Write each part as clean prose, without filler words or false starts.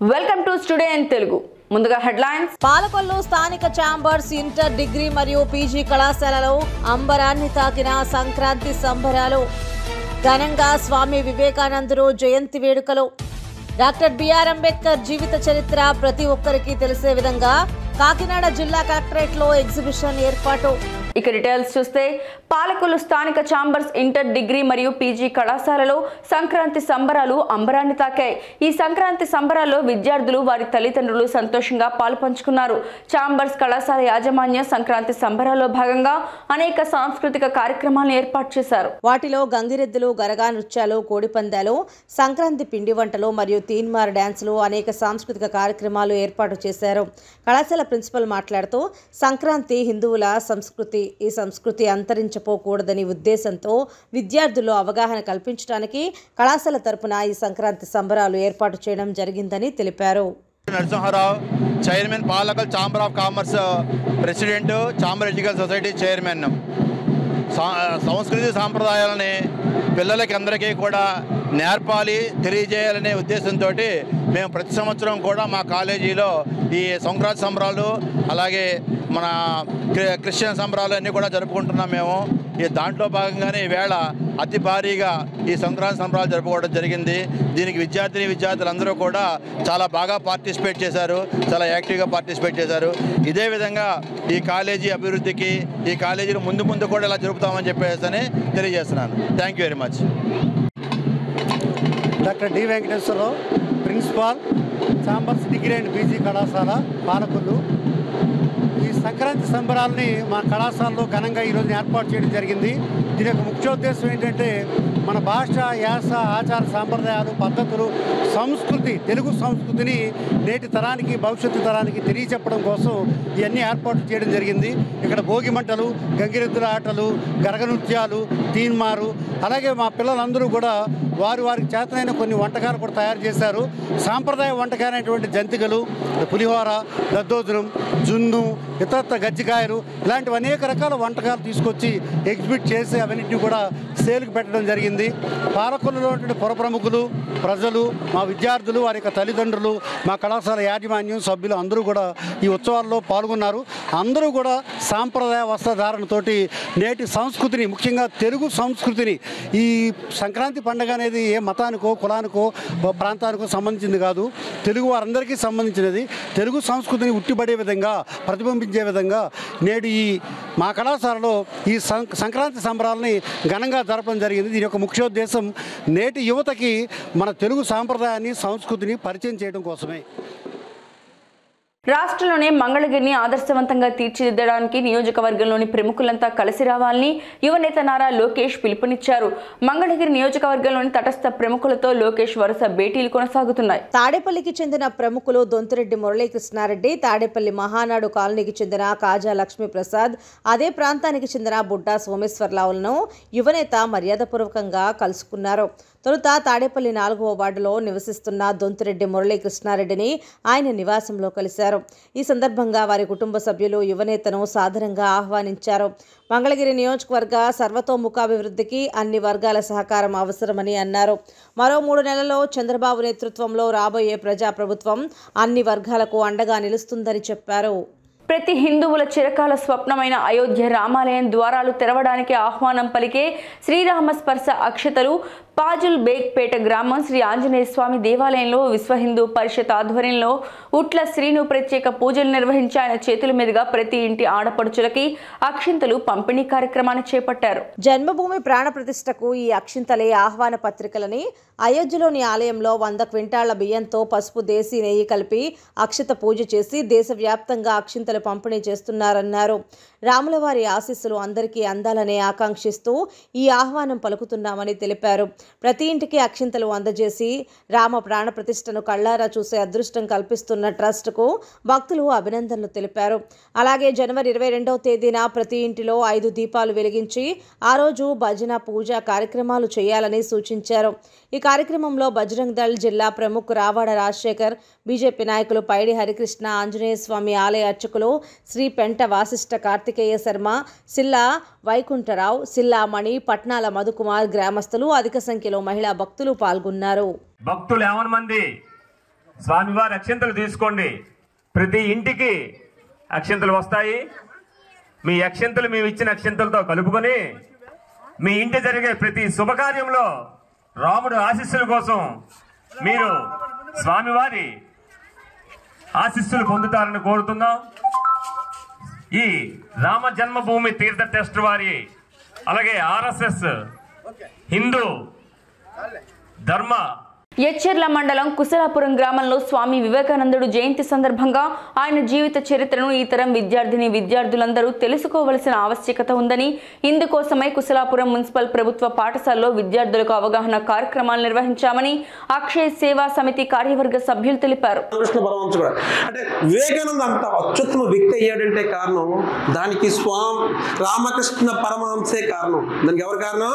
Welcome to studio in Telugu. ముందుగా headlines. Palakollu స్థానిక chambers inter degree మరియు పీజీ కళాశాలలో అంబరాన్ని తాకిన సంక్రాంతి సంబరాలు. ఘనంగా స్వామి వివేకానందుడు జయంతి వేడుకలు. డాక్టర్ బిఆర్ అంబేద్కర్ జీవిత చరిత్ర ప్రతి ఒక్కరికి తెలిసే విధంగా కాకినాడ జిల్లా కలెక్టరేట్లో ఎగ్జిబిషన్ ఏర్పాటు. ఇక డీటెయిల్స్ చూస్తే పాలకొల్లు స్థానిక ఛాంబర్స్ ఇంటర్ డిగ్రీ మరియు పీజీ కళాశాలలో సంక్రాంతి సంబరాలు అంబరాన్ని తాకాయి. ఈ సంక్రాంతి సంబరాల్లో విద్యార్థులు వారి తల్లిదండ్రులు సంతోషంగా పాల్పంచుకున్నారు. ఛాంబర్స్ కళాశాల యాజమాన్యం సంక్రాంతి సంబరాల్లో భాగంగా అనేక సాంస్కృతిక కార్యక్రమాలను ఏర్పాటు చేశారు. వాటిలో గంగిరెద్దులు, గరగా నృత్యాలు, కోడిపందాలు, సంక్రాంతి పిండి వంటలు మరియు తీన్మార్ డ్యాన్సులు, అనేక సాంస్కృతిక కార్యక్రమాలు ఏర్పాటు చేశారు. కళాశాల ప్రిన్సిపల్ మాట్లాడుతూ సంక్రాంతి హిందువుల సంస్కృతి, ఈ సంస్కృతి అంతరించిపోకూడదని ఉద్దేశంతో విద్యార్థుల్లో అవగాహన కల్పించడానికి కళాశాల తరపున ఈ సంక్రాంతి సంబరాలు ఏర్పాటు చేయడం జరిగిందని తెలిపారు. Narasimha Rao, chairman, Palakollu chamber of commerce president, chamber education society chairman. సంస్కృతి సాంప్రదాయాలని పిల్లలకి అందరికీ కూడా నేర్పాలి, తెలియజేయాలనే ఉద్దేశంతో మేము ప్రతి సంవత్సరం కూడా మా కాలేజీలో ఈ సంక్రాంతి సంబరాలు, అలాగే మన క్రిస్టియన్ సంబరాలు అన్నీ కూడా జరుపుకుంటున్నాం మేము. ఈ దాంట్లో భాగంగానే ఈవేళ అతి భారీగా ఈ సంక్రాంతి సంబరాలు జరుపుకోవడం జరిగింది. దీనికి విద్యార్థులందరూ కూడా చాలా బాగా పార్టిసిపేట్ చేశారు, చాలా యాక్టివ్గా పార్టిసిపేట్ చేశారు. ఇదే విధంగా ఈ కాలేజీ అభివృద్ధికి, ఈ కాలేజీని ముందు కూడా ఇలా జరుపుతామని చెప్పేసి తెలియజేస్తున్నాను. Thank you very much. Doctor D Venkateswara Rao, principal, chambers degree and PG కళాశాల పాలకొల్లు. ఈ సంక్రాంతి సంబరాలని మా కళాశాలలో ఘనంగా ఈరోజు ఏర్పాటు చేయడం జరిగింది. దీని యొక్క ముఖ్యోద్దేశం ఏంటంటే మన భాష, యాస, ఆచార సాంప్రదాయాలు, పద్ధతులు, సంస్కృతి, తెలుగు సంస్కృతిని నేటి తరానికి, భవిష్యత్తు తరానికి తెలియచెప్పడం కోసం ఇవన్నీ ఏర్పాటు చేయడం జరిగింది. ఇక్కడ భోగి మంటలు, గంగిరెద్దుల ఆటలు, గరగ నృత్యాలు, తీన్మారు, అలాగే మా పిల్లలందరూ కూడా వారికి చేతనైన కొన్ని వంటకాలు కూడా తయారు చేశారు. సాంప్రదాయ వంటకాలైనటువంటి జంతికలు, పులిహోర, దద్దోజనం, జున్ను, ఇతరత్ర గజ్జికాయలు, ఇలాంటివి అనేక రకాల వంటకాలు తీసుకొచ్చి ఎగ్జిబిట్ చేసి అవన్నింటినీ కూడా సేల్కి పెట్టడం జరిగింది. పాలకొల్లులో ఉన్నటువంటి పుర ప్రముఖులు, ప్రజలు, మా విద్యార్థులు, వారి యొక్క తల్లిదండ్రులు, మా కళాశాల యాజమాన్యం సభ్యులు అందరూ కూడా ఈ ఉత్సవాల్లో పాల్గొన్నారు. అందరూ కూడా సాంప్రదాయ వస్త్రధారణతోటి నేటి సంస్కృతిని, ముఖ్యంగా తెలుగు సంస్కృతిని, ఈ సంక్రాంతి పండుగ అనేది ఏ మతానికో, కులానికో, ప్రాంతానికో సంబంధించింది కాదు, తెలుగు వారందరికీ సంబంధించినది. తెలుగు సంస్కృతిని ఉట్టిపడే విధంగా, ప్రతిబింబించే విధంగా నేడు ఈ మా కళాశాలలో ఈ సంక్రాంతి సంబరాలని ఘనంగా జరపడం జరిగింది. దీని యొక్క ముఖ్యోద్దేశం నేటి యువతకి మన తెలుగు సాంప్రదాయాన్ని, సంస్కృతిని పరిచయం చేయడం కోసమే. రాష్ట్రంలోనే మంగళగిరిని ఆదర్శవంతంగా తీర్చిదిద్దడానికి నియోజకవర్గంలోని ప్రముఖులంతా కలిసి రావాలని యువనేత నారా లోకేష్ పిలుపునిచ్చారు. మంగళగిరి నియోజకవర్గంలోని తటస్థ ప్రముఖులతో లోకేష్ వరుస భేటీలు కొనసాగుతున్నాయి. తాడేపల్లికి చెందిన ప్రముఖులు దొంతిరెడ్డి మురళీకృష్ణారెడ్డి, తాడేపల్లి మహానాడు కాలనీకి చెందిన కాజా లక్ష్మీప్రసాద్, అదే ప్రాంతానికి చెందిన బుడ్డా సోమేశ్వరరావులను యువనేత మర్యాదపూర్వకంగా కలుసుకున్నారు. తొలుత తాడేపల్లి 4వ వార్డులో నివసిస్తున్న దొంతిరెడ్డి మురళీకృష్ణారెడ్డిని ఆయన నివాసంలో కలిశారు. ఈ సందర్భంగా వారి కుటుంబ సభ్యులు యువనేతను సాదరంగా ఆహ్వానించారు. మంగళగిరి నియోజకవర్గ సర్వతోముఖాభివృద్ధికి అన్ని వర్గాల సహకారం అవసరమని అన్నారు. మరో 3 నెలల్లో చంద్రబాబు నేతృత్వంలో రాబోయే ప్రజాప్రభుత్వం అన్ని వర్గాలకు అండగా నిలుస్తుందని చెప్పారు. ప్రతి హిందువుల చిరకాల స్వప్నమైన అయోధ్య రామాలయం ద్వారాలు తెరవడానికి ఆహ్వానం పలికే శ్రీరామ స్పర్శ అక్షతలు పాజుల్ బేగ్పేట గ్రామం శ్రీ ఆంజనేయ స్వామి దేవాలయంలో విశ్వ హిందూ పరిషత్ ఆధ్వర్యంలో ఉట్ల శ్రీను ప్రత్యేక పూజలు నిర్వహించి ఆయన చేతుల మీదుగా ప్రతి ఇంటి ఆడపడుచులకి అక్షింతలు పంపిణీ కార్యక్రమాన్ని చేపట్టారు. జన్మభూమి ప్రాణ ప్రతిష్టకు ఈ అక్షింతలే ఆహ్వాన పత్రికలని అయోధ్యలోని ఆలయంలో 100 క్వింటాళ్ల బియ్యంతో పసుపు, దేశీ నెయ్యి కలిపి అక్షత పూజ చేసి దేశవ్యాప్తంగా అక్షింతలు పంపిణీ చేస్తున్నారన్నారు. రాములవారి ఆశీస్సులు అందరికీ అందాలనే ఆకాంక్షిస్తూ ఈ ఆహ్వానం పలుకుతున్నామని తెలిపారు. ప్రతి ఇంటికి అక్షింతలు అందజేసి రామ ప్రాణ ప్రతిష్టను కళ్లారా చూసే అదృష్టం కల్పిస్తున్న ట్రస్టుకు భక్తులు అభినందనలు తెలిపారు. అలాగే జనవరి 22వ తేదీన ప్రతి ఇంటిలో 5 దీపాలు వెలిగించి ఆ రోజు భజన, పూజ కార్యక్రమాలు చేయాలని సూచించారు. ఈ కార్యక్రమంలో బజరంగ్ దళ్ జిల్లా ప్రముఖ్ రావాడ రాజశేఖర్, బీజేపీ నాయకులు పైడి హరికృష్ణ, ఆంజనేయ స్వామి ఆలయ అర్చకులు శ్రీ పెంట వాసిష్ఠ కార్తికేయ శర్మ, సిల్లా వైకుంఠరావు, సిల్లా మణి, పట్నాల మధుకుమార్ గ్రామస్తులు, అధిక సంఖ్యలో మహిళా భక్తులు పాల్గొన్నారు. భక్తులు 50 మంది స్వామివారి అక్షింతలు తీసుకోండి. ప్రతి ఇంటికి అక్షింతలు వస్తాయి. మీ అక్షింతలు మేము ఇచ్చిన అక్షింతలతో కలుపుకొని మీ ఇంటి జరిగే ప్రతి శుభకార్యంలో రాముడు ఆశీస్సుల కోసం మీరు స్వామివారి ఆశీస్సులు పొందుతారని కోరుతున్నాం. ఈ రామ జన్మభూమి తీర్థ ట్రస్ట్ వారి, అలాగే ఆర్ఎస్ఎస్, హిందూ ధర్మ ఎచ్చెర్ల మండలం కుశలాపురం గ్రామంలో స్వామి వివేకానందుడు జయంతి సందర్భంగా ఆయన జీవిత చరిత్రను ఈ తరం విద్యార్థులందరూ తెలుసుకోవలసిన ఆవశ్యకత ఉందని, ఇందుకోసమై కుశలాపురం మున్సిపల్ ప్రభుత్వ పాఠశాలలో విద్యార్థులకు అవగాహన కార్యక్రమాలు నిర్వహించామని అక్షయ సేవా సమితి కార్యవర్గ సభ్యులు తెలిపారు. అంటే వివేకానంద అంత అత్యుత్తమ వ్యక్తి అయ్యాడంటే కారణం దానికి రామకృష్ణ పరమహంసే కారణం. దానికి ఎవరు కారణం?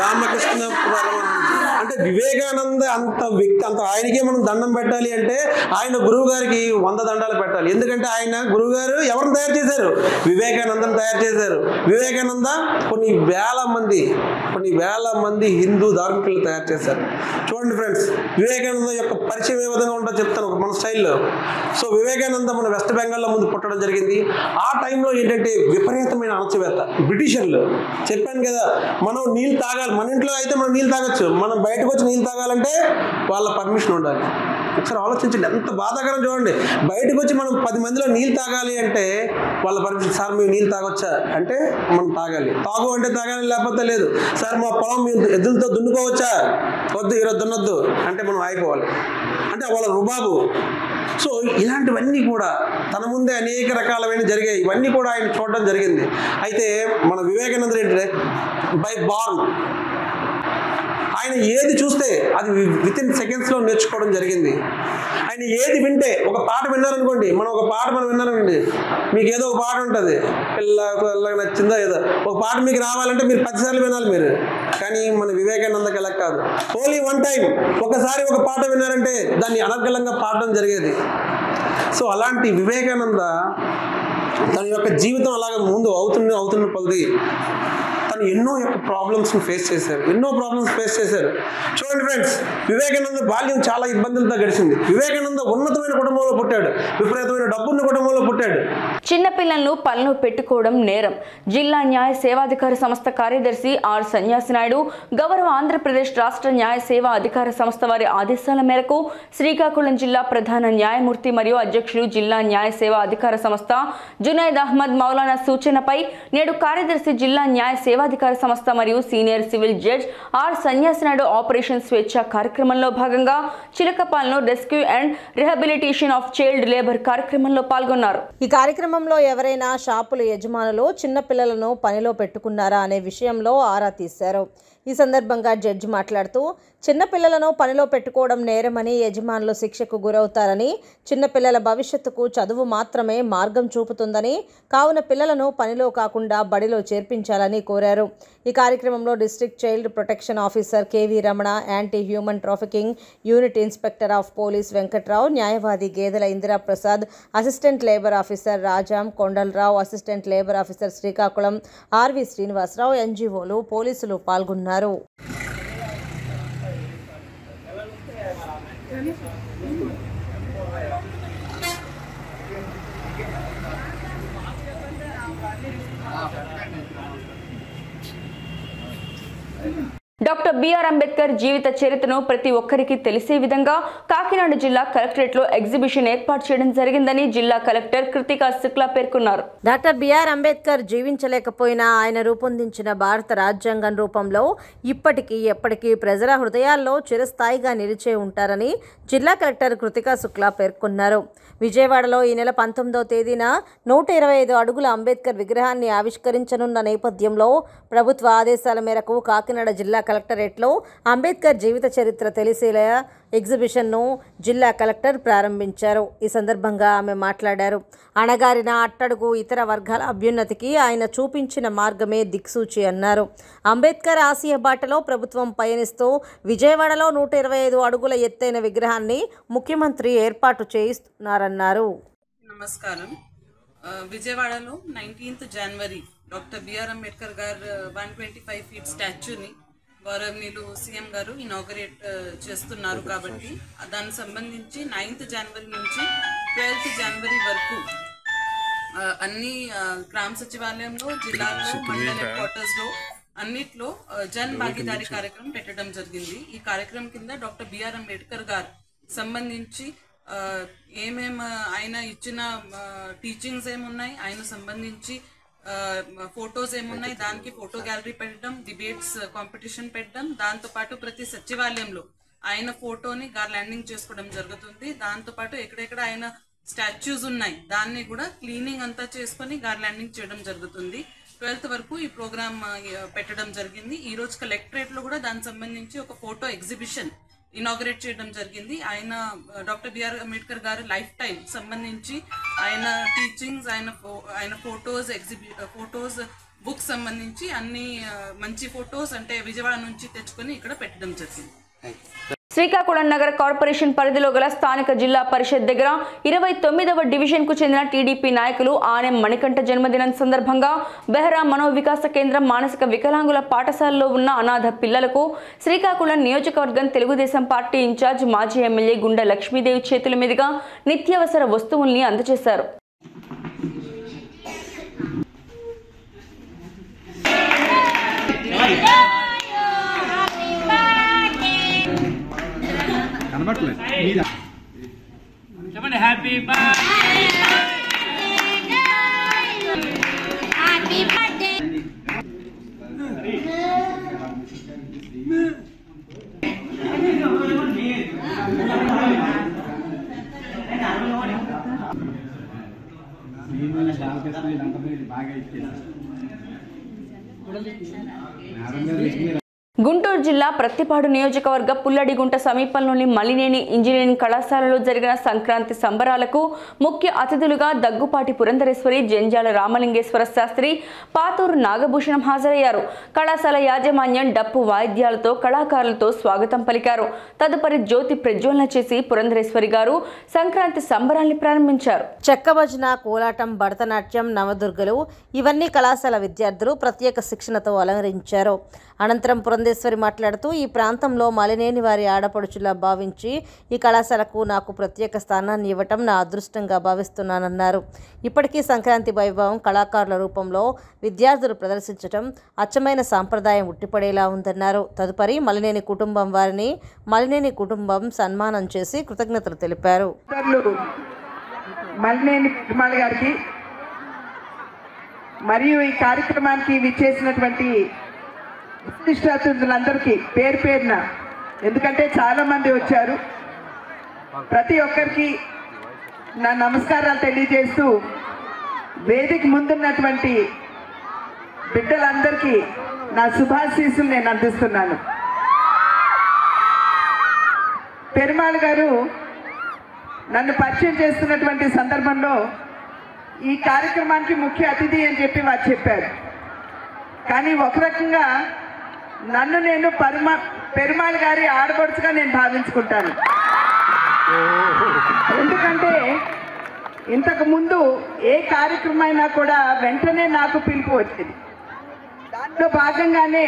రామకృష్ణ పరమహంస. అంటే వివేకానంద అంత వ్యక్తి, అంత ఆయనకే మనం దండం పెట్టాలి అంటే ఆయన గురువు గారికి 100 దండాలు పెట్టాలి. ఎందుకంటే ఆయన గురువు గారు ఎవరిని తయారు చేశారు? వివేకానందను తయారు చేశారు. వివేకానంద కొన్ని వేల మంది హిందూ ధార్మికులు తయారు చేశారు. చూడండి ఫ్రెండ్స్, వివేకానంద యొక్క పరిచయం ఏ విధంగా ఉంటుందో చెప్తాను మన స్టైల్లో. సో వివేకానంద మన వెస్ట్ బెంగాల్లో ముందు పుట్టడం జరిగింది. ఆ టైంలో ఏంటంటే విపరీతమైన అణచివేత, బ్రిటిషర్లు. చెప్పాను కదా, మనం నీళ్ళు తాగాలి. మన ఇంట్లో అయితే మనం నీళ్ళు తాగొచ్చు, మనం బయటకు వచ్చి నీళ్ళు తాగాలంటే వాళ్ళ పర్మిషన్ ఉండాలి. ఒకసారి ఆలోచించండి, ఎంత బాధాకరం చూడండి. బయటకు వచ్చి మనం 10 మందిలో నీళ్ళు తాగాలి అంటే వాళ్ళ పర్మిషన్. సార్ మేము నీళ్ళు తాగొచ్చా అంటే మనం తాగాలి. తాగు అంటే తాగాలి, లేకపోతే లేదు. సార్ మా పొలం ఎద్దులతో దున్నుకోవచ్చా? వద్దు, ఈరోజు దున్నొద్దు అంటే మనం ఆగిపోవాలి. అంటే వాళ్ళ రుబాబు. సో ఇలాంటివన్నీ కూడా తన ముందే అనేక రకాలమైన జరిగాయి. ఇవన్నీ కూడా ఆయన చూడడం జరిగింది. అయితే మన వివేకానంద ఏంటంటే బై బార్న్ ఆయన ఏది చూస్తే అది వితిన్ సెకండ్స్లో నేర్చుకోవడం జరిగింది. ఆయన ఏది వింటే, ఒక పాట విన్నారనుకోండి, ఒక పాట విన్నారనుకోండి, మీకు ఏదో ఒక పాట ఉంటుంది, పిల్లకి నచ్చిందో ఏదో ఒక పాట మీకు రావాలంటే మీరు 10 సార్లు వినాలి మీరు. కానీ మన వివేకానందకి ఎలా కాదు, ఓన్లీ 1 టైం ఒకసారి ఒక పాట విన్నారంటే దాన్ని అనర్గళంగా పాడడం జరిగేది. సో అలాంటి వివేకానంద తన యొక్క జీవితం అలాగే ముందు అవుతున్న కొలది తను ఎన్నో ప్రాబ్లమ్స్ ఫేస్ చేశారు. చూడండి ఫ్రెండ్స్, వివేకానంద బాల్యం చాలా ఇబ్బందులతో గడిచింది. వివేకానంద ఉన్నతమైన కుటుంబంలో పుట్టాడు, విపరీతమైన డబ్బున్న కుటుంబంలో పుట్టాడు. చిన్నపిల్లలను పనిలో పెట్టుకోవడం నేరం. జిల్లా న్యాయ సేవాధికార సంస్థ కార్యదర్శి ఆర్ సన్యాసి నాయుడు గౌరవ ఆంధ్రప్రదేశ్ రాష్ట్ర న్యాయ సేవా అధికార సంస్థ వారి ఆదేశాల మేరకు శ్రీకాకుళం జిల్లా ప్రధాన న్యాయమూర్తి మరియు అధ్యక్షులు జిల్లా న్యాయ సేవా అధికార సంస్థ జునైద్ అహ్మద్ మౌలానా సూచనపై నేడు కార్యదర్శి జిల్లా న్యాయ సేవాధికార సంస్థ మరియు సీనియర్ సివిల్ జడ్జ్ ఆర్ సన్యాసి నాయుడు ఆపరేషన్ స్వేచ్ఛ కార్యక్రమంలో భాగంగా చిలకపాలెంలో rescue and rehabilitation of child labour కార్యక్రమంలో పాల్గొన్నారు. ఈ కార్యక్రమంలో ఎవరైనా షాపుల యజమానులు చిన్న పిల్లలను పనిలో పెట్టుకున్నారా అనే విషయంలో ఆరా తీశారు. ఈ సందర్భంగా జడ్జి మాట్లాడుతూ చిన్నపిల్లలను పనిలో పెట్టుకోవడం నేరమని, యజమానులు శిక్షకు గురవుతారని, చిన్నపిల్లల భవిష్యత్తుకు చదువు మాత్రమే మార్గం చూపుతుందని, కావున పిల్లలను పనిలో కాకుండా బడిలో చేర్పించాలని కోరారు. ఈ కార్యక్రమంలో district child protection officer KV Ramana, anti human trafficking unit inspector of police Venkatrao, న్యాయవాది Gedela Indira Prasad, assistant labour officer Rajam Kondala Rao, assistant labour officer Srikakulam RV Srinivasa Rao, ఎన్జీఓలు, పోలీసులు పాల్గొన్నారు. డాక్టర్ బిఆర్ అంబేద్కర్ జీవిత చరిత్రను ప్రతి ఒక్కరికి తెలిసే విధంగా కాకినాడ జిల్లా కలెక్టరేట్లో ఎగ్జిబిషన్ ఏర్పాటు చేయడం జరిగిందని జిల్లా కలెక్టర్ కృతికా శుక్లా పేర్కొన్నారు. డాక్టర్ బిఆర్ అంబేద్కర్ జీవించలేకపోయినా ఆయన రూపొందించిన భారత రాజ్యాంగం రూపంలో ఇప్పటికీ ఎప్పటికీ ప్రజల హృదయాల్లో చిరస్థాయిగా నిలిచే ఉంటారని జిల్లా కలెక్టర్ కృతికా శుక్లా పేర్కొన్నారు. విజయవాడలో ఈ నెల 19వ తేదీన 125 అడుగుల అంబేద్కర్ విగ్రహాన్ని ఆవిష్కరించనున్న నేపథ్యంలో ప్రభుత్వ ఆదేశాల మేరకు కాకినాడ జిల్లా కలెక్టరేట్లో అంబేద్కర్ జీవిత చరిత్ర తెలిసేలా ఎగ్జిబిషన్ను జిల్లా కలెక్టర్ ప్రారంభించారు. ఈ సందర్భంగా ఆమె మాట్లాడారు. అణగారిన, అట్టడుగు, ఇతర వర్గాల అభ్యున్నతికి ఆయన చూపించిన మార్గమే దిక్సూచి అన్నారు. అంబేద్కర్ ఆశయ బాటలో ప్రభుత్వం పయనిస్తూ విజయవాడలో 125 అడుగుల ఎత్తైన విగ్రహాన్ని ముఖ్యమంత్రి ఏర్పాటు చేయిస్తున్నారన్నారు. నమస్కారం. విజయవాడలో 19th జనవరి డాక్టర్ బిఆర్ అంబేద్కర్ గారు 125 ఫీట్ స్టాచ్యూని గౌరవనీయులు సీఎం గారు ఇనాగరేట్ చేస్తున్నారు కాబట్టి దానికి సంబంధించి 9th జనవరి నుంచి 12th జనవరి వరకు అన్ని గ్రామ సచివాలయంలో, జిల్లాల్లో, మండల హెడ్ క్వార్టర్స్లో అన్నిట్లో జన్ భాగీదారీ కార్యక్రమం పెట్టడం జరిగింది. ఈ కార్యక్రమం కింద డాక్టర్ బిఆర్ అంబేద్కర్ గారు సంబంధించి ఏమేమి ఆయన ఇచ్చిన టీచింగ్స్ ఏమున్నాయి, ఆయన సంబంధించి ఫొటోస్ ఏమున్నాయి, దానికి ఫోటో గ్యాలరీ పెట్టడం, డిబేట్స్ కాంపిటీషన్ పెట్టడం, దాంతోపాటు ప్రతి సచివాలయంలో ఆయన ఫోటోని గార్లాండింగ్ చేసుకోవడం జరుగుతుంది. దాంతోపాటు ఎక్కడెక్కడ ఆయన స్టాచ్యూస్ ఉన్నాయి దాన్ని కూడా క్లీనింగ్ అంతా చేసుకొని గార్లాండింగ్ చేయడం జరుగుతుంది. 12th వరకు ఈ ప్రోగ్రామ్ పెట్టడం జరిగింది. ఈ రోజు కలెక్టరేట్ లో కూడా దానికి సంబంధించి ఒక ఫోటో ఎగ్జిబిషన్ ఇనాగరేట్ చేయడం జరిగింది. ఆయన డాక్టర్ బిఆర్ అంబేద్కర్ గారు లైఫ్ టైం సంబంధించి ఆయన టీచింగ్స్, ఆయన ఫోటోస్ బుక్స్ సంబంధించి అన్ని మంచి ఫొటోస్ అంటే విజయవాడ నుంచి తెచ్చుకొని ఇక్కడ పెట్టడం జరిగింది. శ్రీకాకుళం నగర కార్పొరేషన్ పరిధిలో గల స్థానిక జిల్లా పరిషత్ దగ్గర 29వ డివిజన్ కు చెందిన టీడీపీ నాయకులు ఆర్ఎం మణికంఠ జన్మదినం సందర్భంగా బెహ్రా మనోవికాస కేంద్రం మానసిక వికలాంగుల పాఠశాలలో ఉన్న అనాథ పిల్లలకు శ్రీకాకుళం నియోజకవర్గం తెలుగుదేశం పార్టీ ఇన్ఛార్జ్ మాజీ ఎమ్మెల్యే గుండా లక్ష్మీదేవి చేతుల మీదుగా నిత్యావసర వస్తువుల్ని అందజేశారు. గుంటూరు జిల్లా ప్రత్తిపాడు నియోజకవర్గ పుల్లడిగుంట సమీపంలోని మలినేని ఇంజనీరింగ్ కళాశాలలో జరిగిన సంక్రాంతి సంబరాలకు ముఖ్య అతిథులుగా దగ్గుపాటి పురంధరేశ్వరి, జంజాల రామలింగేశ్వర శాస్త్రి, పాతూరు నాగభూషణం హాజరయ్యారు. కళాశాల యాజమాన్యం డప్పు వాయిద్యాలతో కళాకారులతో స్వాగతం పలికారు. తదుపరి జ్యోతి ప్రజ్వలన చేసి పురంధరేశ్వరి గారు సంక్రాంతి సంబరాల్ని ప్రారంభించారు. చెక్కభజన, కోలాటం, భరతనాట్యం, నవదుర్గలు ఇవన్నీ కళాశాల విద్యార్థులు ప్రత్యేక శిక్షణతో అలంకరించారు. అనంతరం పురంధేశ్వరి మాట్లాడుతూ ఈ ప్రాంతంలో మలినేని వారి ఆడపడుచులా భావించి ఈ కళాశాలకు నాకు ప్రత్యేక స్థానాన్ని ఇవ్వటం నా అదృష్టంగా భావిస్తున్నానన్నారు. ఇప్పటికీ సంక్రాంతి వైభవం కళాకారుల రూపంలో విద్యార్థులు ప్రదర్శించడం అచ్చమైన సాంప్రదాయం ఉట్టిపడేలా ఉందన్నారు. తదుపరి మలినేని కుటుంబం వారిని మలినేని కుటుంబం సన్మానం చేసి కృతజ్ఞతలు తెలిపారు. మలినేని పెరుమాళ్ గారికి మరియు ఈ కార్యక్రమానికి విచ్చేసినటువంటి ప్రతిష్టాతులందరికీ పేరు పేరున, ఎందుకంటే చాలా మంది వచ్చారు, ప్రతి ఒక్కరికి నా నమస్కారాలు తెలియజేస్తూ వేదిక ముందున్నటువంటి బిడ్డలందరికీ నా శుభాశీస్సులు నేను అందిస్తున్నాను. పెరుమాళ్ గారు నన్ను పరిచయం చేస్తున్నటువంటి సందర్భంలో ఈ కార్యక్రమానికి ముఖ్య అతిథి అని చెప్పి వారు చెప్పారు. కానీ ఒక రకంగా నన్ను నేను పెరుమాళ్ గారి ఆడపడుచుగా నేను భావించుకుంటాను. ఎందుకంటే ఇంతకు ముందు ఏ కార్యక్రమం అయినా కూడా వెంటనే నాకు పిలుపు వచ్చేది. దాంట్లో భాగంగానే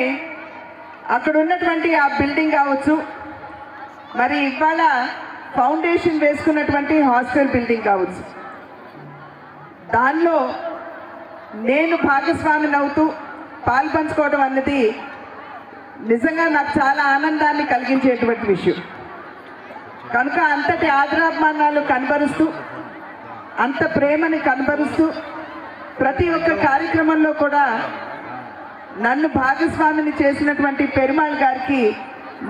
అక్కడ ఉన్నటువంటి ఆ బిల్డింగ్ కావచ్చు, మరి ఇవాళ ఫౌండేషన్ వేసుకున్నటువంటి హాస్టల్ బిల్డింగ్ కావచ్చు, దానిలో నేను భాగస్వామిని అవుతూ పాల్పంచుకోవడం అన్నది నిజంగా నాకు చాలా ఆనందాన్ని కలిగించేటువంటి విషయం. కనుక అంతటి ఆదరాభిమానాలు కనబరుస్తూ, అంత ప్రేమని కనబరుస్తూ ప్రతి ఒక్క కార్యక్రమంలో కూడా నన్ను భాగస్వామిని చేసినటువంటి పెరుమాళ్ గారికి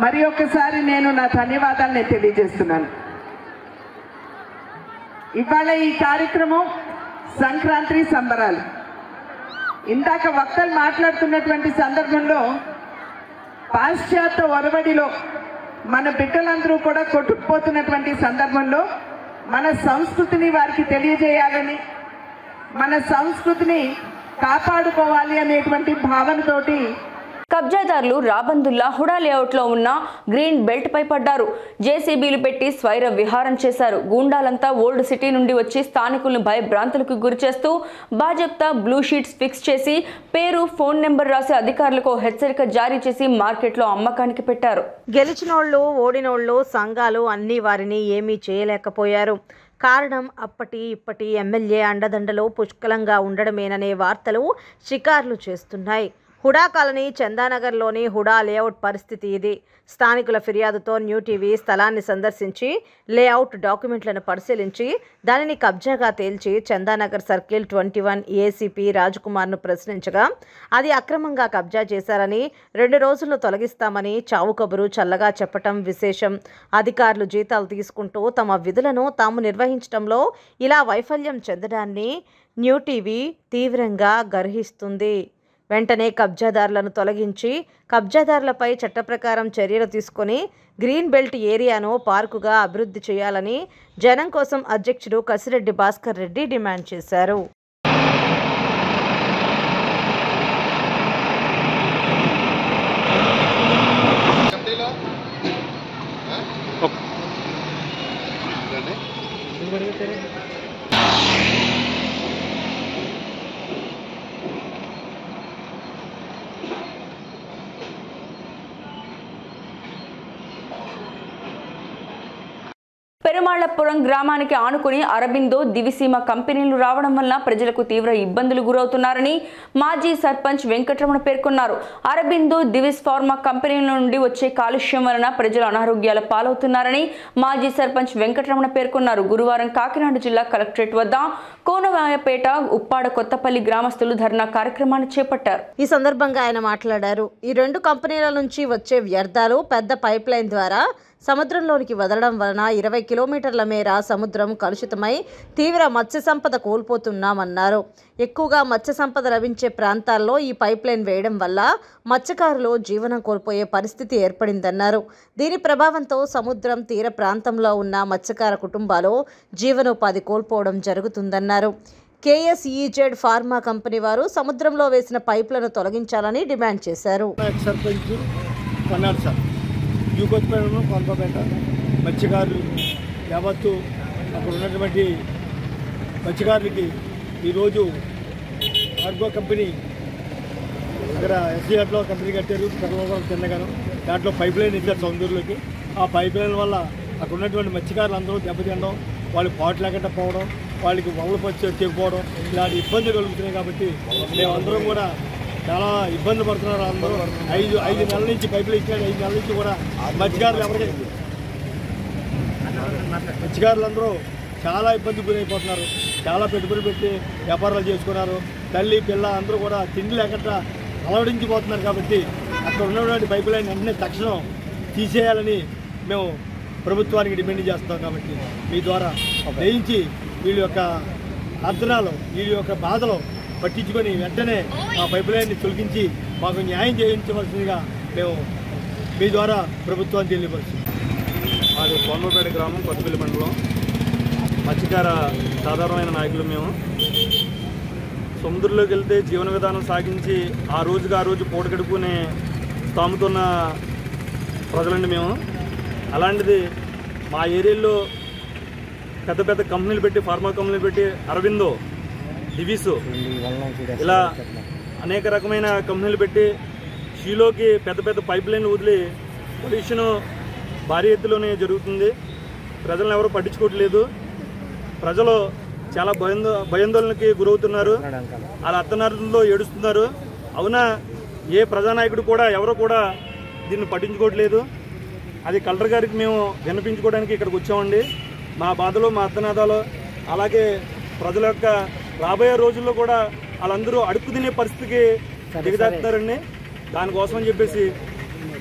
మరి ఒక్కసారి నేను నా ధన్యవాదాలను తెలియజేస్తున్నాను. ఇవాళ ఈ కార్యక్రమం సంక్రాంతి సంబరాలు. ఇందాక వక్తలు మాట్లాడుతున్నటువంటి సందర్భంలో పాశ్చాత్య ఒరవడిలో మన బిడ్డలందరూ కూడా కొట్టుకుపోతున్నటువంటి సందర్భంలో మన సంస్కృతిని వారికి తెలియజేయాలని, మన సంస్కృతిని కాపాడుకోవాలి అనేటువంటి భావనతోటి కబ్జాదారులు రాబందుల్లా హుడా లేఅవుట్లో ఉన్న గ్రీన్ బెల్ట్ పై పడ్డారు. జేసీబీలు పెట్టి స్వైర విహారం చేశారు. గూండాలంతా ఓల్డ్ సిటీ నుండి వచ్చి స్థానికులను భయభ్రాంతులకు గురిచేస్తూ బాజప్తా బ్లూ షీట్స్ ఫిక్స్ చేసి పేరు, ఫోన్ నెంబర్ రాసి అధికారులకు హెచ్చరిక జారీ చేసి మార్కెట్లో అమ్మకానికి పెట్టారు. గెలిచినోళ్ళు, ఓడినోళ్ళు, సంఘాలు అన్ని వారిని ఏమీ చేయలేకపోయారు. కారణం అప్పటి ఇప్పటి ఎమ్మెల్యే అండదండలు పుష్కలంగా ఉండడమేననే వార్తలు షికార్లు చేస్తున్నాయి. హుడా కాలనీ చందానగర్లోని హుడా లేఅవుట్ పరిస్థితి ఇది. స్థానికుల ఫిర్యాదుతో న్యూ టీవీ స్థలాన్ని సందర్శించి లేఅవుట్ డాక్యుమెంట్లను పరిశీలించి దానిని కబ్జాగా తేల్చి చందానగర్ సర్కిల్ 21 ఏసీపీ రాజ్కుమార్ను ప్రశ్నించగా అది అక్రమంగా కబ్జా చేశారని 2 రోజుల్లో తొలగిస్తామని చావు కబురు చల్లగా చెప్పటం విశేషం. అధికారులు జీతాలు తీసుకుంటూ తమ విధులను తాము నిర్వహించడంలో ఇలా వైఫల్యం చెందడాన్ని న్యూ టీవీ తీవ్రంగా గర్హిస్తుంది. వెంటనే కబ్జాదారులను తొలగించి కబ్జాదారులపై చట్టప్రకారం చర్యలు తీసుకొని గ్రీన్ బెల్ట్ ఏరియాను పార్కుగా అభివృద్ధి చేయాలని జనం కోసం అధ్యక్షుడు కసిరెడ్డి భాస్కర్ రెడ్డి డిమాండ్ చేశారు. పెరుమాళ్లపురం గ్రామానికి ఆనుకుని అరబిందో, దివిసీమ కంపెనీలు రావడం వల్ల ప్రజలకు తీవ్ర ఇబ్బందులు గురవుతున్నారని మాజీ సర్పంచ్ వెంకటరమణ పేర్కొన్నారు. అరబిందో, దివిస్ ఫార్మా కంపెనీల నుండి వచ్చే కాలుష్యం వలన ప్రజలు అనారోగ్యాల పాలవుతున్నారని మాజీ సర్పంచ్ వెంకటరమణ పేర్కొన్నారు. గురువారం కాకినాడ జిల్లా కలెక్టరేట్ వద్ద కోనవాయపేట, ఉప్పాడ, కొత్తపల్లి గ్రామస్తులు ధర్నా కార్యక్రమాన్ని చేపట్టారు. ఈ సందర్భంగా ఆయన మాట్లాడారు. ఈ 2 కంపెనీల నుంచి వచ్చే వ్యర్థాలు పెద్ద పైప్ లైన్ ద్వారా సముద్రంలోనికి వదలడం వలన 20 కిలోమీటర్ల మేర సముద్రం కలుషితమై తీవ్ర మత్స్య సంపద కోల్పోతున్నామన్నారు. ఎక్కువగా మత్స్య సంపద లభించే ప్రాంతాల్లో ఈ పైప్ లైన్ వేయడం వల్ల మత్స్యకారులు జీవనం కోల్పోయే పరిస్థితి ఏర్పడిందన్నారు. దీని ప్రభావంతో సముద్రం తీర ప్రాంతంలో ఉన్న మత్స్యకార కుటుంబాలు జీవనోపాధి కోల్పోవడం జరుగుతుందన్నారు. కేఎస్ఈజెడ్ ఫార్మా కంపెనీ వారు సముద్రంలో వేసిన పైప్లను తొలగించాలని డిమాండ్ చేశారు. యూకొత్తపేటను కొంతపేట మత్స్యకారులు యావత్తు అక్కడ ఉన్నటువంటి మత్స్యకారులకి ఈరోజు కార్గో కంపెనీ దగ్గర ఎస్సీఆర్లో కంపెనీ కట్టారు. కర్మవరం తిన్నగాను దాంట్లో పైప్ లైన్ ఇచ్చారు సముద్రంలోకి. ఆ పైప్ లైన్ వల్ల అక్కడ ఉన్నటువంటి మత్స్యకారులు అందరూ దెబ్బతినడం, వాళ్ళు పాటు లేకుండా పోవడం, వాళ్ళకి వలలు పచ్చి తెగిపోవడం ఇలాంటి ఇబ్బందులు కలుగుతున్నాయి. కాబట్టి మేమందరం కూడా చాలా ఇబ్బంది పడుతున్నారు. అందరూ 5 నెలల నుంచి పైపులు ఇచ్చారు. 5 నెలల నుంచి కూడా మత్స్యకారులందరూ చాలా ఇబ్బంది గురైపోతున్నారు. చాలా పెట్టుబడి పెట్టి వ్యాపారాలు చేసుకున్నారు. తల్లి పిల్ల అందరూ కూడా తిండి లేకుండా అలవడించిపోతున్నారు. కాబట్టి అక్కడ ఉన్నటువంటి పైపు లైన్ వెంటనే తక్షణం తీసేయాలని మేము ప్రభుత్వానికి డిమాండ్ చేస్తాం. కాబట్టి మీ ద్వారా వేయించి వీళ్ళ యొక్క అర్థనాలు, వీళ్ళ యొక్క బాధలు పట్టించుకొని వెంటనే ఆ పైప్ లైన్ని తొలగించి మాకు న్యాయం చేయించవలసిందిగా మేము మీ ద్వారా ప్రభుత్వాన్ని తెలియపరుస్తుంది. మాది కోనపేట గ్రామం, కొత్తపల్లి మండలం. మత్స్యకార సాధారణమైన నాయకులు మేము. సముద్రంలోకి వెళ్తే జీవన విధానం సాగించి ఆ రోజు పూట గడుపుకునే స్థాముతున్న ప్రజలండి మేము. అలాంటిది మా ఏరియాలో పెద్ద పెద్ద కంపెనీలు పెట్టి, ఫార్మా కంపెనీలు పెట్టి, అరవిందో, దివిస్ ఇలా అనేక రకమైన కంపెనీలు పెట్టి షీలోకి పెద్ద పెద్ద పైప్ లైన్లు వదిలి పొల్యూషన్ భారీ ఎత్తులోనే జరుగుతుంది. ప్రజలను ఎవరు పట్టించుకోవట్లేదు. ప్రజలు చాలా భయాందోళనకి గురవుతున్నారు. వాళ్ళ అర్థనార్థంలో ఏడుస్తున్నారు. అవునా, ఏ ప్రజానాయకుడు కూడా ఎవరు కూడా దీన్ని పట్టించుకోవట్లేదు. అది కలెక్టర్ గారికి మేము విన్నపించుకోవడానికి ఇక్కడికి వచ్చామండి. మా బాధలు, మా అర్థనాదాలు, అలాగే ప్రజల యొక్క రాబోయే రోజుల్లో కూడా వాళ్ళందరూ అడుక్కు తినే పరిస్థితికి దిగజారుతున్నారండి. దానికోసం అని చెప్పేసి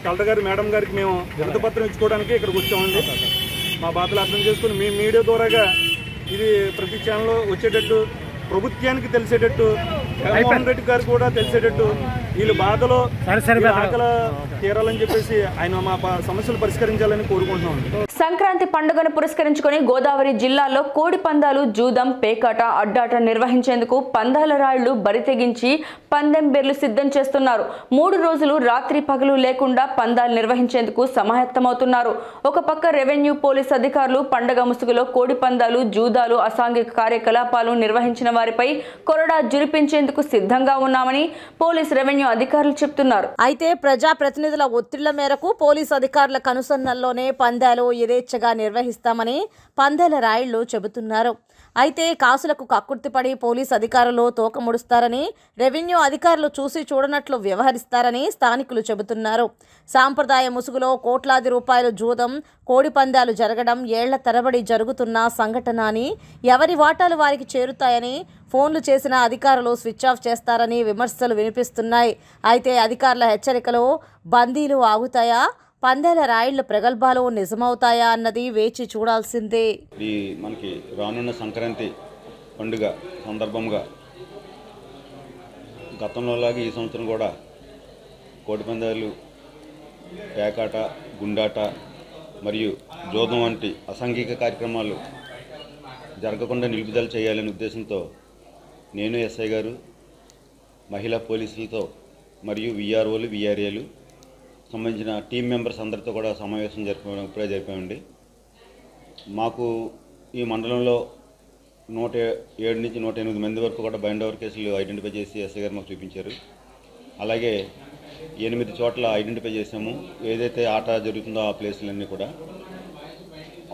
కలెక్టర్ గారు, మేడం గారికి మేము వినతిపత్రం ఇచ్చుకోవడానికి ఇక్కడికి వచ్చామండి. మా బాధలు అర్థం చేసుకుని మీ మీడియా ద్వారాగా ఇది ప్రతి ఛానల్లో వచ్చేటట్టు, ప్రభుత్వానికి తెలిసేటట్టు, జగన్మోహన్ రెడ్డి గారు కూడా తెలిసేటట్టు వీళ్ళు బాధలో ఆకలి తీరాలని చెప్పేసి ఆయన మా సమస్యలు పరిష్కరించాలని కోరుకుంటున్నాం. సంక్రాంతి పండుగను పురస్కరించుకొని గోదావరి జిల్లాలో కోడి పందాలు, జూదం, పేకాట, అడ్డాట నిర్వహించేందుకు పందాల రాళ్లు బరితెగించి పందెం బెర్లు సిద్ధం చేస్తున్నారు. 3 రోజులు రాత్రి పగలు లేకుండా పందాలు నిర్వహించేందుకు సమాయత్తమవుతున్నారు. ఒక పక్క రెవెన్యూ పోలీస్ అధికారులు పండుగ ముసుగులో కోడి పందాలు, జూదాలు, అసాంఘిక కార్యకలాపాలు నిర్వహించిన వారిపై కొరడా జురిపించేందుకు సిద్ధంగా ఉన్నామని పోలీస్ రెవెన్యూ అధికారులు చెప్తున్నారు. అయితే ప్రజాప్రతినిధుల ఒత్తిళ్ల మేరకు పోలీస్ అధికారుల కనుసన్నల్లోనే పందాలు యథేచ్ఛగా నిర్వహిస్తామని పందేల రాయిళ్లు చెబుతున్నారు. అయితే కాసులకు కక్కుర్తిపడి పోలీస్ అధికారులు తోకముడుస్తారని, రెవెన్యూ అధికారులు చూసి చూడనట్లు వ్యవహరిస్తారని స్థానికులు చెబుతున్నారు. సాంప్రదాయ ముసుగులో కోట్లాది రూపాయలు జూదం, కోడి పందాలు జరగడం ఏళ్ల తరబడి జరుగుతున్న సంఘటన అని, ఎవరి వాటాలు వారికి చేరుతాయని ఫోన్లు చేసిన అధికారులు స్విచ్ ఆఫ్ చేస్తారని విమర్శలు వినిపిస్తున్నాయి. అయితే అధికారుల హెచ్చరికలు బందీలు ఆగుతాయా, పందేల రాయిళ్ల ప్రగల్భాలు నిజమవుతాయా అన్నది వేచి చూడాల్సిందే. ఈ మనకి రానున్న సంక్రాంతి పండుగ సందర్భంగా గతంలోలాగా ఈ సంవత్సరం కూడా కోడి పందాలు, పేకాట, గుండాట మరియు జోదం వంటి అసాంఘిక కార్యక్రమాలు జరగకుండా నిలుపుదల చేయాలనే ఉద్దేశంతో నేను ఎస్ఐ గారు, మహిళా పోలీసులతో మరియు విఆర్ఓలు, విఆర్ఏలు సంబంధించిన టీం మెంబర్స్ అందరితో కూడా సమావేశం ఇప్పుడే జరిపామండి. మాకు ఈ మండలంలో 107 నుంచి 108 మంది వరకు కూడా బైండ్ ఓవర్ కేసులు ఐడెంటిఫై చేసి ఎస్ఐ గారు మాకు చూపించారు. అలాగే 8 చోట్ల ఐడెంటిఫై చేసాము. ఏదైతే ఆట జరుగుతుందో ఆ ప్లేసులన్నీ కూడా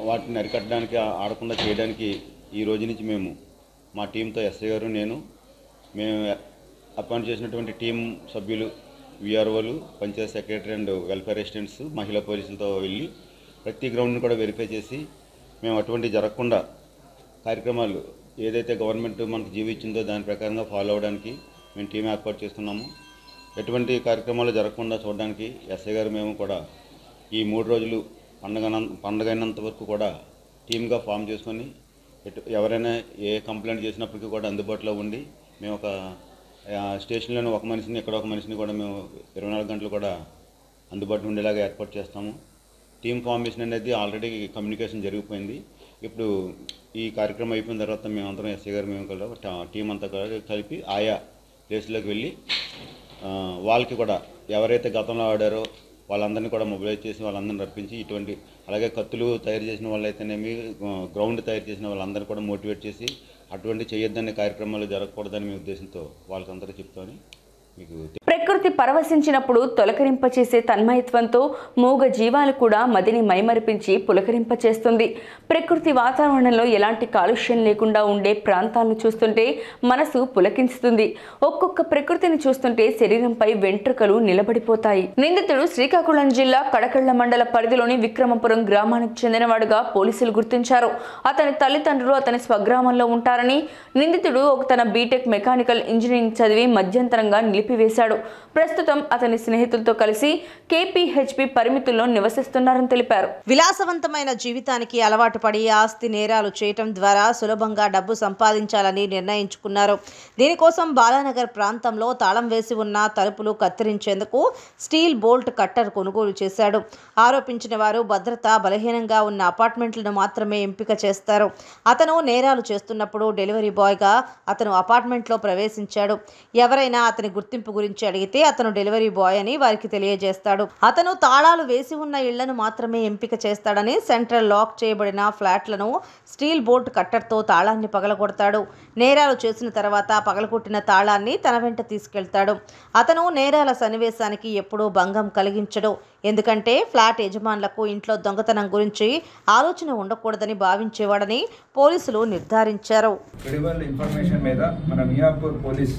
వాటిని అరికట్టడానికి, ఆడకుండా చేయడానికి ఈ రోజు నుంచి మేము మా టీంతో ఎస్ఐ గారు, మేము అపాయింట్ చేసినటువంటి టీం సభ్యులు, విఆర్ఓలు, panchayat secretary and welfare assistants, మహిళా పోలీసులతో వెళ్ళి ప్రతి గ్రౌండ్ని కూడా వెరిఫై చేసి మేము అటువంటి జరగకుండా కార్యక్రమాలు ఏదైతే గవర్నమెంట్ మనకు జీవో ఇచ్చిందో దాని ప్రకారంగా ఫాలో అవ్వడానికి మేము టీం ఏర్పాటు చేస్తున్నాము. ఎటువంటి కార్యక్రమాలు జరగకుండా చూడడానికి ఎస్ఐ గారు మేము కూడా ఈ 3 రోజులు పండుగ అయినంత వరకు కూడా టీమ్గా ఫామ్ చేసుకొని ఎవరైనా ఏ కంప్లైంట్ చేసినప్పటికీ కూడా అందుబాటులో ఉండి మేము ఒక స్టేషన్లోని ఒక మనిషిని, ఇక్కడ ఒక మనిషిని కూడా మేము 24 గంటలు కూడా అందుబాటులో ఉండేలాగా ఏర్పాటు చేస్తాము. టీమ్ ఫార్మేషన్ అనేది ఆల్రెడీ కమ్యూనికేషన్ జరిగిపోయింది. ఇప్పుడు ఈ కార్యక్రమం అయిపోయిన తర్వాత మేమందరం ఎస్ఐ గారు, మేము కూడా టీం అంతా కూడా కలిపి ఆయా ప్లేస్లోకి వెళ్ళి వాళ్ళకి కూడా ఎవరైతే గతంలో ఆడారో వాళ్ళందరినీ కూడా మొబిలైజ్ చేసి వాళ్ళందరినీ రప్పించి ఇటువంటి, అలాగే కత్తులు తయారు చేసిన వాళ్ళైతేనేమి, గ్రౌండ్ తయారు చేసిన వాళ్ళందరినీ కూడా మోటివేట్ చేసి అటువంటి చేయొద్దనే కార్యక్రమాలు జరగకూడదని మీ ఉద్దేశంతో వాళ్ళకందరూ చెప్తామని మీకు. ప్రకృతి పరవశించినప్పుడు తొలకరింపచేసే తన్మయత్వంతో మూగ జీవాలు కూడా మదిని మైమరిపించి పులకరింపచేస్తుంది. ప్రకృతి వాతావరణంలో ఎలాంటి కాలుష్యం లేకుండా ఉండే ప్రాంతాలను చూస్తుంటే మనసు పులకించుతుంది. ఒక్కొక్క ప్రకృతిని చూస్తుంటే శరీరంపై వెంట్రుకలు నిలబడిపోతాయి. నిందితుడు శ్రీకాకుళం జిల్లా కడకళ్ల మండల పరిధిలోని విక్రమపురం గ్రామానికి చెందినవాడుగా పోలీసులు గుర్తించారు. అతని తల్లిదండ్రులు అతని స్వగ్రామంలో ఉంటారని, నిందితుడు తన బీటెక్ మెకానికల్ ఇంజనీరింగ్ చదివి మధ్యంతరంగా నిలిపివేశాడు. ప్రస్తుతం అతని స్నేహితులతో కలిసి కేపీహెచ్పీ పరిమితుల్లో నివసిస్తున్నారని తెలిపారు. విలాసవంతమైన జీవితానికి అలవాటు పడి ఆస్తి నేరాలు చేయటం ద్వారా సులభంగా డబ్బు సంపాదించాలని నిర్ణయించుకున్నారు. దీనికోసం బాలానగర్ ప్రాంతంలో తాళం వేసి ఉన్న తలుపులు కత్తిరించేందుకు స్టీల్ బోల్ట్ కట్టర్ కొనుగోలు చేశాడు. ఆరోపించిన వారు భద్రత బలహీనంగా ఉన్న అపార్ట్మెంట్లను మాత్రమే ఎంపిక చేస్తారు. అతను నేరాలు చేస్తున్నప్పుడు డెలివరీ బాయ్గా అతను అపార్ట్మెంట్లో ప్రవేశించాడు. ఎవరైనా అతని గుర్తింపు గురించి అడిగితే అతను డెలివరీ బాయ్ అని వారికి తెలియజేస్తాడు. అతను తాళాలు వేసి ఉన్న ఇళ్లను మాత్రమే ఎంపిక చేస్తాడని, సెంట్రల్ లాక్ చేయబడిన ఫ్లాట్లను స్టీల్ బోల్ట్ కట్టర్తో తాళాన్ని పగలగొడతాడు. నేరాలు చేసిన తర్వాత పగలగొట్టిన తాళాన్ని తన వెంట తీసుకెళ్తాడు. అతను నేరాల సన్నివేశానికి ఎప్పుడూ భంగం కలిగించడు. ఎందుకంటే ఫ్లాట్ యజమానులకు ఇంట్లో దొంగతనం గురించి ఆలోచన ఉండకూడదని భావించేవాడని పోలీసులు నిర్ధారించారు. ఇన్ఫర్మేషన్ మీద మన Miyapur police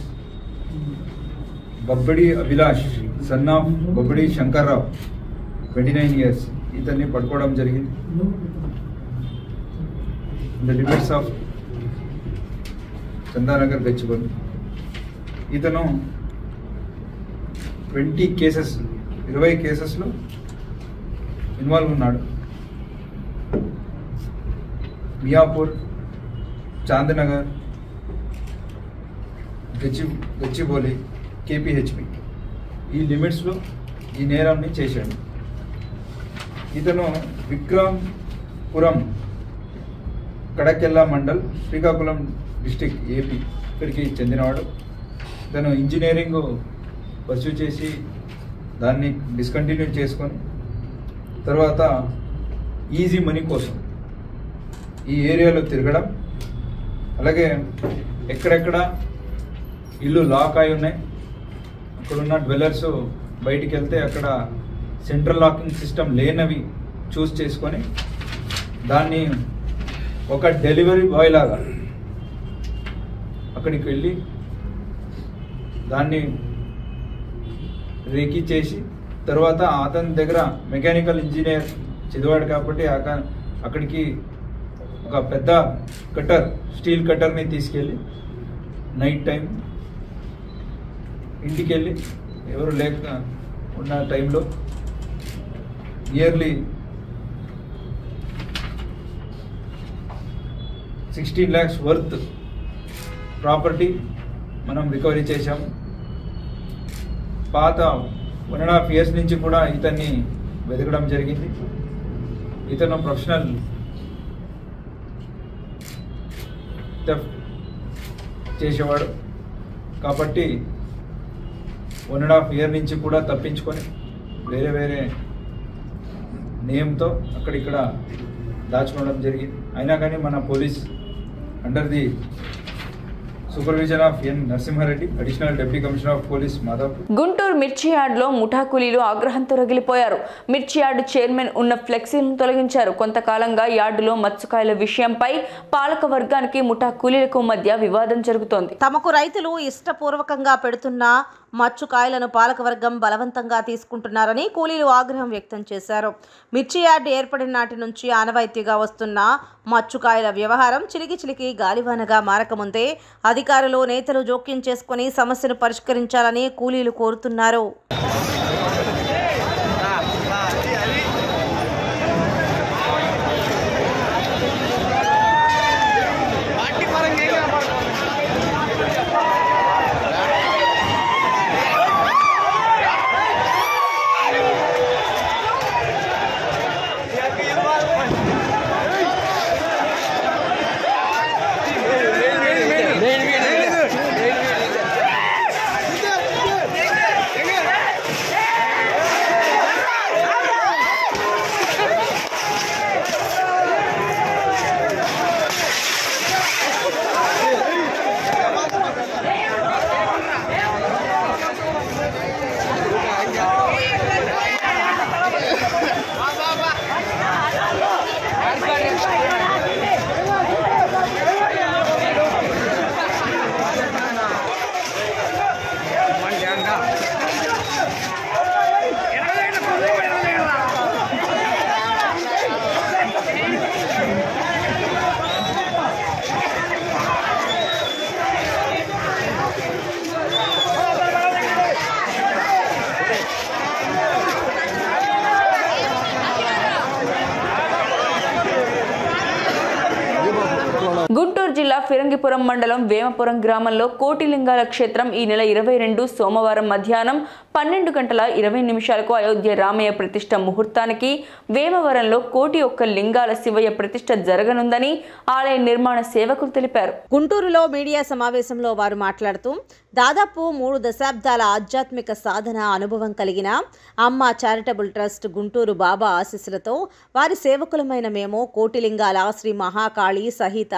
Babbadi Abhilash son of Babbadi Shankarrao 29 years ఇతన్ని పట్టుకోవడం జరిగింది. In the limits of Chandanagar Gachibowli. ఇతను 20 కేసెస్లో ఇన్వాల్వ్ ఉన్నాడు. మియాపూర్, చాందనగర్, గచ్చిబౌలి, కేపీహెచ్పి ఈ లిమిట్స్లో ఈ నేరాన్ని చేశాడు. ఇతను విక్రమ్ పురం, కడకెల్లా మండల్, శ్రీకాకుళం డిస్టిక్, ఏపీ ఇక్కడికి చెందినవాడు. తను ఇంజనీరింగ్ పర్సూ చేసి దాన్ని డిస్కంటిన్యూ చేసుకొని తర్వాత ఈజీ మనీ కోసం ఈ ఏరియాలో తిరగడం, అలాగే ఎక్కడెక్కడ ఇల్లు లాక్ అయి ఉన్నాయి, అక్కడున్న డ్వెల్లర్స్ బయటికి వెళ్తే అక్కడ సెంట్రల్ లాకింగ్ సిస్టమ్ లేనవి చూస్ చేసుకొని దాన్ని ఒక డెలివరీ బాయ్ లాగా అక్కడికి వెళ్ళి దాన్ని రేకీ చేసి తర్వాత అతని దగ్గర మెకానికల్ ఇంజనీర్ చదివాడు కాబట్టి అక్కడికి ఒక పెద్ద కట్టర్, స్టీల్ కట్టర్ని తీసుకెళ్ళి నైట్ టైం ఇంటికి వెళ్ళి ఎవరు లేక ఉన్న టైంలో నియర్లీ 16 lakhs వర్త్ ప్రాపర్టీ మనం రికవరీ చేశాం. పాత 1.5 years నుంచి కూడా ఇతన్ని వెతకడం జరిగింది. ఇతను ప్రొఫెషనల్ థెఫ్ట్ చేసేవాడు కాబట్టి 1.5 year నుంచి కూడా తప్పించుకొని వేరే వేరే నేమ్తో అక్కడిక్కడ దాచుకోవడం జరిగింది. అయినా కానీ మన police under the supervision of N Narasimha Reddy, additional deputy commissioner of police Madhav. Guntur మిర్చి యార్డ్లో ముఠా కూలీలు ఆగ్రహంతో రగిలిపోయారు. మిర్చి యార్డు చైర్మన్ ఉన్న ఫ్లెక్సీలను తొలగించారు. కొంతకాలంగా యార్డులో మత్స్యకాయల విషయంపై పాలక వర్గానికి ముఠా కూలీలకు మధ్య వివాదం జరుగుతోంది. తమకు రైతులు ఇష్టపూర్వకంగా పెడుతున్న మచ్చుకాయలను పాలకవర్గం బలవంతంగా తీసుకుంటున్నారని కూలీలు ఆగ్రహం వ్యక్తం చేశారు. మిర్చి యార్డు ఏర్పడిన నాటి నుంచి ఆనవాయితీగా వస్తున్న మచ్చుకాయల వ్యవహారం చిలికి గాలివానగా మారకముందే అధికారులు, నేతలు జోక్యం చేసుకుని సమస్యను పరిష్కరించాలని కూలీలు కోరుతున్నారు. గుంటూరు జిల్లా ఫిరంగిపురం మండలం వేమపురం గ్రామంలో కోటిలింగాల క్షేత్రం ఈ నెల 22 సోమవారం మధ్యాహ్నం 12:20 అయోధ్య రామయ్య ప్రతిష్ఠ ముహూర్తానికి వేమవరంలో 1 లింగాల శివయ్య ప్రతిష్ఠ జరగనుందని ఆలయ నిర్మాణ సేవకులు తెలిపారు. గుంటూరులో మీడియా సమావేశంలో వారు మాట్లాడుతూ దాదాపు 3 దశాబ్దాల ఆధ్యాత్మిక సాధన అనుభవం కలిగిన అమ్మ చారిటబుల్ ట్రస్ట్ గుంటూరు బాబా ఆశీస్సులతో వారి సేవకులమైన మేము కోటిలింగాల శ్రీ మహాకాళి సహిత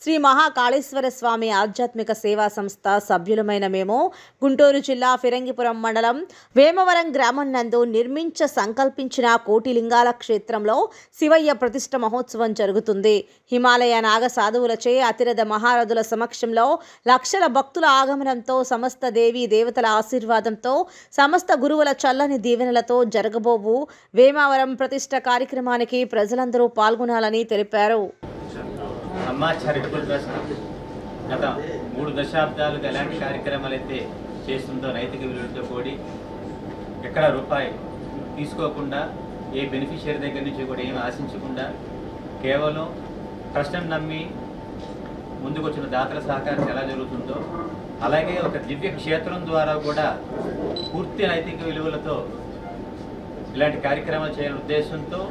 శ్రీ మహాకాళేశ్వర స్వామి ఆధ్యాత్మిక సేవా సంస్థ సభ్యులమైన మేము గుంటూరు జిల్లా ఫిరంగిపురం మండలం వేమవరం గ్రామం నందు నిర్మించ సంకల్పించిన కోటిలింగాల క్షేత్రంలో శివయ్య ప్రతిష్ఠ మహోత్సవం జరుగుతుంది. హిమాలయ నాగ సాధువులచే అతిరథ మహారథుల సమక్షంలో లక్షల భక్తుల ఆగమనంతో సమస్త దేవీ దేవతల ఆశీర్వాదంతో సమస్త గురువుల చల్లని దీవెనలతో జరగబోవు వేమవరం ప్రతిష్ఠ కార్యక్రమానికి ప్రజలందరూ పాల్గొనాలని తెలిపారు. అమ్మా చారిటబుల్ ట్రస్ట్ గత 3 దశాబ్దాలుగా ఎలాంటి కార్యక్రమాలు అయితే చేస్తుందో నైతిక విలువలతో కూడి ఎక్కడ రూపాయి తీసుకోకుండా ఏ బెనిఫిషియరీ దగ్గర నుంచి కూడా ఏమి ఆశించకుండా కేవలం ట్రస్ట్ని నమ్మి ముందుకు వచ్చిన దాతల సహకారం ఎలా జరుగుతుందో అలాగే ఒక దివ్య క్షేత్రం ద్వారా కూడా పూర్తి నైతిక విలువలతో ఇలాంటి కార్యక్రమాలు చేయాలనే ఉద్దేశంతో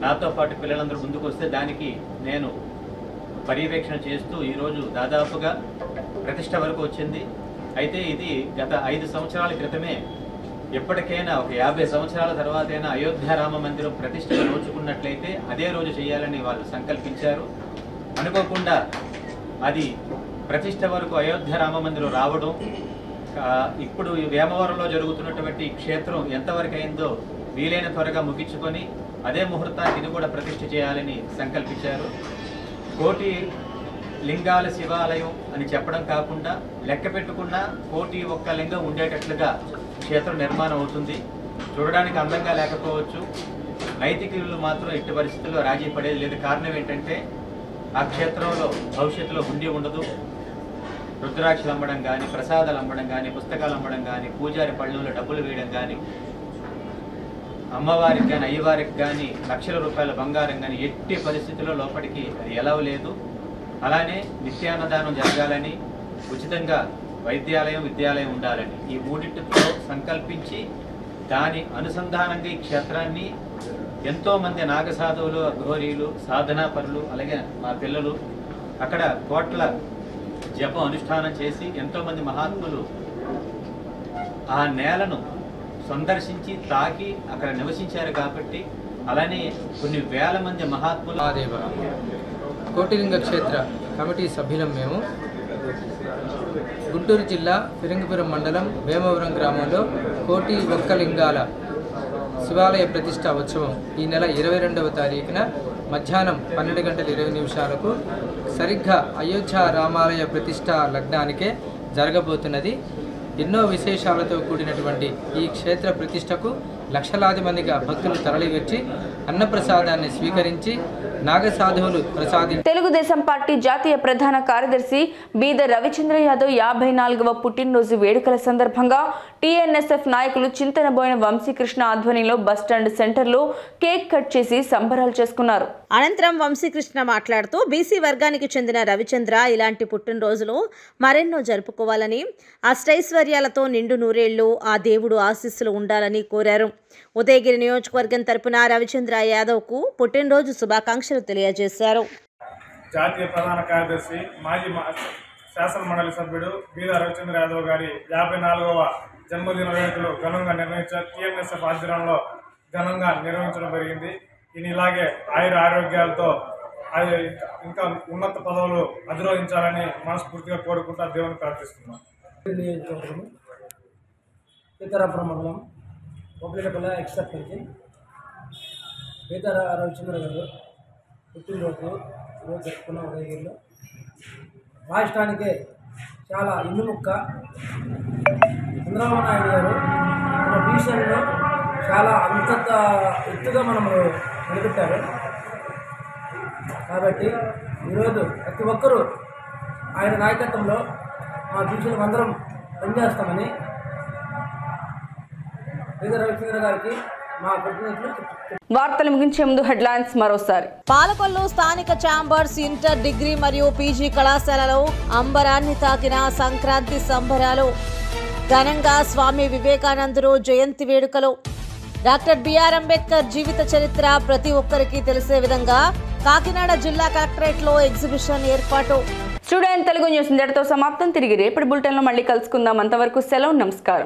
నాతో పాటు పిల్లలందరూ ముందుకు వస్తే దానికి నేను పర్యవేక్షణ చేస్తూ ఈరోజు దాదాపుగా ప్రతిష్ట వరకు వచ్చింది. అయితే ఇది గత 5 సంవత్సరాల క్రితమే ఎప్పటికైనా ఒక 50 సంవత్సరాల తర్వాతైనా అయోధ్య రామ మందిరం ప్రతిష్ట నోచుకున్నట్లయితే అదే రోజు చేయాలని వాళ్ళు సంకల్పించారు. అనుకోకుండా అది ప్రతిష్ట వరకు అయోధ్య రామ మందిరం రావడం, ఇప్పుడు వేమవరంలో జరుగుతున్నటువంటి క్షేత్రం ఎంతవరకు అయిందో వీలైన త్వరగా ముగించుకొని అదే ముహూర్తానికి ఇది కూడా ప్రతిష్ఠ చేయాలని సంకల్పించారు. 1,000,000 లింగాల శివాలయం అని చెప్పడం కాకుండా లెక్క పెట్టుకున్న 1,001 లింగం ఉండేటట్లుగా క్షేత్రం నిర్మాణం అవుతుంది. చూడడానికి అందంగా లేకపోవచ్చు, నైతిక విలువలు మాత్రం ఎట్టి పరిస్థితుల్లో రాజీ పడేది లేదు. కారణం ఏంటంటే ఆ క్షేత్రంలో భవిష్యత్తులో హుండీ ఉండదు. రుద్రాక్షలు అమ్మడం కానీ, ప్రసాదాలు అమ్మడం కానీ, పుస్తకాలు అమ్మడం కానీ, పూజారి పళ్ళులో డబ్బులు వేయడం కానీ, అమ్మవారికి కానీ అయ్యవారికి కానీ లక్షల రూపాయల బంగారం కానీ ఎట్టి పరిస్థితుల్లో లోపలికి అది ఎలా లేదు. అలానే నిత్యాన్నదానం జరగాలని, ఉచితంగా వైద్యాలయం విద్యాలయం ఉండాలని ఈ మూడింటితో సంకల్పించి దాని అనుసంధానంగా ఈ క్షేత్రాన్ని ఎంతోమంది నాగసాధువులు, అఘోరీలు, సాధనాపరులు, అలాగే మా పిల్లలు అక్కడ కోట్ల జపం అనుష్ఠానం చేసి ఎంతోమంది మహాత్ములు ఆ నేలను సందర్శించి తాకి అక్కడ నివసించారు. కాబట్టి అలానే కొన్ని వేల మంది మహాత్ములు కోటిలింగ క్షేత్ర కమిటీ సభ్యులం మేము. గుంటూరు జిల్లా ఫిరంగిపురం మండలం వేమవరం గ్రామంలో 1,001 లింగాల శివాలయ ప్రతిష్ఠా ఉత్సవం ఈ నెల 22వ తారీఖున మధ్యాహ్నం 12:20 సరిగ్గా అయోధ్య రామాలయ ప్రతిష్ఠా లగ్నానికే జరగబోతున్నది. ఎన్నో విశేషాలతో కూడినటువంటి ఈ క్షేత్ర ప్రతిష్టకు లక్షలాది మందిగా భక్తులు తరలివచ్చి అన్నప్రసాదాన్ని స్వీకరించి నాగసాధువులు ప్రసాదించారు. తెలుగుదేశం పార్టీ జాతీయ ప్రధాన కార్యదర్శి బీద రవిచంద్ర యాదవ్ 54వ పుట్టినరోజు వేడుకల సందర్భంగా టీఎన్ఎస్ఎఫ్ నాయకులు చింతనబోయిన వంశీకృష్ణ ఆధ్వర్యంలో బస్టాండ్ సెంటర్లో కేక్ కట్ చేసి సంబరాలు చేసుకున్నారు. అనంతరం వంశీకృష్ణ మాట్లాడుతూ బీసీ వర్గానికి చెందిన రవిచంద్ర ఇలాంటి పుట్టినరోజులు మరెన్నో జరుపుకోవాలని, అష్టైశ్వర్యాలతో నిండు నూరేళ్లు ఆ దేవుడు ఆశీస్సులు ఉండాలని కోరారు. ఉదయగిరి నియోజకవర్గం తరపున రవిచంద్ర యాదవ్కు పుట్టినరోజు శుభాకాంక్షలు తెలియజేశారు. జాతీయ ప్రధాన కార్యదర్శి మాజీ శాసన మండలి సభ్యుడు బీద రవిచంద్ర యాదవ్ గారి 54వ జన్మదిన వేడుకలు ఘనంగా నిర్వహించారు. టీఎన్ఎస్ఎఫ్ ఆధ్వర్యంలో ఘనంగా నిర్వహించడం జరిగింది. ఈయన ఇలాగే ఆరోగ్యాలతో ఇంకా ఉన్నత పదవులు అధిరోహించాలని మనస్ఫూర్తిగా కోరుకుంటా దేవుని ప్రార్థిస్తున్నాం. సీతారాపురం మండలం ఒకలిపల్ల ఎక్సర్పంచ్ బీద రవిచంద్ర గారు పుట్టినరోజు ఈరోజు జరుపుకున్న ఉదయగిరిలో రాష్ట్రానికే చాలా ఇన్నుముక్క. చంద్రబాబు నాయుడు గారు మన భీషణలో చాలా అంతంత ఎత్తుగా మనము నిలబెట్టారు. కాబట్టి ఈరోజు ప్రతి ఒక్కరూ ఆయన నాయకత్వంలో మా భీషణం అందరం పనిచేస్తామని బీద రవిచంద్ర గారికి మా కృతజ్ఞతలు. వార్తలు ముగించే ముందు హెడ్లైన్స్ మరోసారి. పాలకొల్లు స్థానిక ఛాంబర్స్ ఇంటర్, డిగ్రీ మరియు పీజీ కళాశాలలో అంబరాన్ని తాకిన సంక్రాంతి సంబరాలు. ఘనంగా స్వామి వివేకానందుడు జయంతి వేడుకలు. డాక్టర్ బిఆర్ అంబేద్కర్ జీవిత చరిత్ర ప్రతి ఒక్కరికి తెలిసే విధంగా కాకినాడ జిల్లా కలెక్టరేట్లో ఎగ్జిబిషన్ ఏర్పాటు. స్టూడెంట్ తెలుగు న్యూస్ ఇంతటితో సమాప్తం. తిరిగి రేపటి బులెటిన్లో మళ్ళీ కలుసుకుందాం. అంతవరకు సెలవు, నమస్కారం.